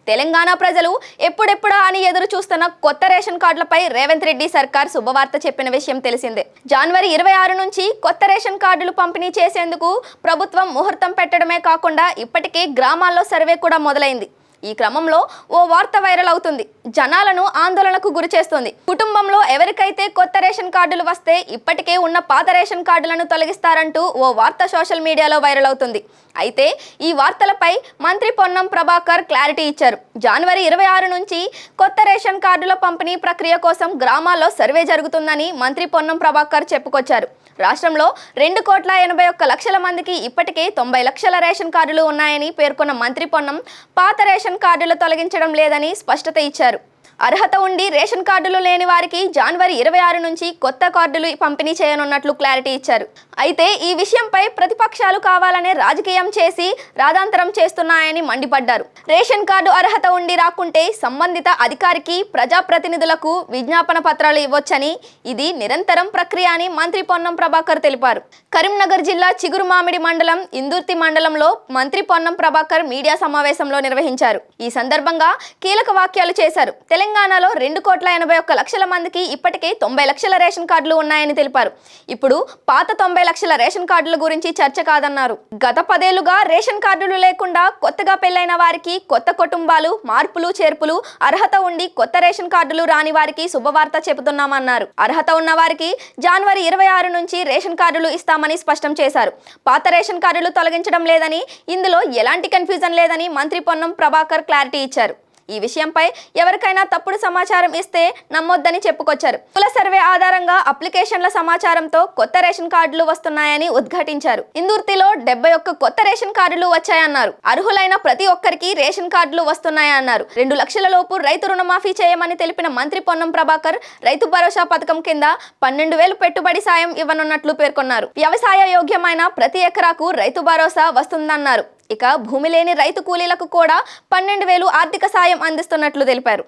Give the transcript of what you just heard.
తెలంగాణ ప్రజలు ఎప్పుడెప్పుడా అని ఎదురు చూస్తున్న కొత్త రేషన్ కార్డులపై రేవంత్ రెడ్డి సర్కార్ శుభవార్త చెప్పిన విషయం తెలిసిందే. జనవరి 26 నుంచి కొత్త రేషన్ కార్డులు పంపిణీ చేసేందుకు ప్రభుత్వం ముహూర్తం పెట్టడమే కాకుండా ఇప్పటికే గ్రామాల్లో సర్వే కూడా మొదలైంది. ఈ క్రమంలో ఓ వార్త వైరల్ అవుతుంది. జనాలను ఆందోళనకు గురిచేస్తుంది. కుటుంబంలో ఎవరికైతే కొత్త రేషన్ కార్డులు వస్తే ఇప్పటికే ఉన్న పాత రేషన్ కార్డులను తొలగిస్తారంటూ ఓ వార్త సోషల్ మీడియాలో వైరల్ అవుతుంది. అయితే ఈ వార్తలపై మంత్రి పొన్నం ప్రభాకర్ క్లారిటీ ఇచ్చారు. జనవరి 26 నుంచి కొత్త రేషన్ కార్డుల పంపిణీ ప్రక్రియ కోసం గ్రామాల్లో సర్వే జరుగుతుందని మంత్రి పొన్నం ప్రభాకర్ చెప్పుకొచ్చారు. రాష్ట్రంలో 2,81,00,000 మందికి ఇప్పటికే 90 లక్షల రేషన్ కార్డులు ఉన్నాయని పేర్కొన్న మంత్రి పొన్నం పాత రేషన్ కార్డులు తొలగించడం లేదని స్పష్టత ఇచ్చారు. అర్హత ఉండి రేషన్ కార్డులు లేని వారికి జనవరి 26 నుంచి కొత్త కార్డులు పంపిణీ చేయనున్నట్లు క్లారిటీ ఇచ్చారు. అయితే ఈ విషయంపై ప్రతిపక్షాలు కావాలనే రాజకీయం చేసి రాదాంతరం చేస్తున్నాయని మండిపడ్డారు. రేషన్ కార్డు అర్హత ఉండి రాకుంటే సంబంధిత అధికారికి ప్రజాప్రతినిధులకు విజ్ఞాపన పత్రాలు ఇవ్వొచ్చని, ఇది నిరంతరం ప్రక్రియ అని మంత్రి పొన్నం ప్రభాకర్ తెలిపారు. కరీంనగర్ జిల్లా చిగురుమామిడి మండలం ఇందుర్తి మండలంలో మంత్రి పొన్నం ప్రభాకర్ మీడియా సమావేశంలో నిర్వహించారు. ఈ సందర్భంగా కీలక వ్యాఖ్యలు చేశారు. తెలంగాణలో 2,81,00,000 మందికి ఇప్పటికే 90 లక్షల రేషన్ కార్డులు ఉన్నాయని తెలిపారు. ఇప్పుడు పాత 90 లక్షల రేషన్ కార్డుల గురించి చర్చ కాదన్నారు. గత 10 ఏళ్లుగా రేషన్ కార్డులు లేకుండా కొత్తగా పెళ్లైన వారికి, కొత్త కుటుంబాలు, మార్పులు చేర్పులు, అర్హత ఉండి కొత్త రేషన్ కార్డులు రాని వారికి శుభవార్త చెబుతున్నామన్నారు. అర్హత ఉన్న వారికి జనవరి 26 నుంచి రేషన్ కార్డులు ఇస్తామని స్పష్టం చేశారు. పాత రేషన్ కార్డులు తొలగించడం లేదని, ఇందులో ఎలాంటి కన్ఫ్యూజన్ లేదని మంత్రి పొన్నం ప్రభాకర్ క్లారిటీ ఇచ్చారు. ఈ విషయంపై ఎవరికైనా తప్పుడు సమాచారం ఇస్తే నమ్మొద్దని చెప్పుకొచ్చారు. కుల సర్వే ఆధారంగా అప్లికేషన్ల సమాచారంతో కొత్త రేషన్ కార్డులు వస్తున్నాయని ఉద్ఘాటించారు. ఇందుర్తిలో 71 కొత్త రేషన్ కార్డులు వచ్చాయన్నారు. అర్హులైన ప్రతి ఒక్కరికి రేషన్ కార్డులు వస్తున్నాయన్నారు. 2 లక్షల లోపు రైతు రుణమాఫీ చేయమని తెలిపిన మంత్రి పొన్నం ప్రభాకర్ రైతు భరోసా పథకం కింద 12,000 పెట్టుబడి సాయం ఇవ్వనున్నట్లు పేర్కొన్నారు. వ్యవసాయ యోగ్యమైన ప్రతి ఎకరాకు రైతు భరోసా వస్తుందన్నారు. ఇక భూమి లేని రైతు కూలీలకు కూడా 12,000 ఆర్థిక సాయం అందిస్తున్నట్లు తెలిపారు.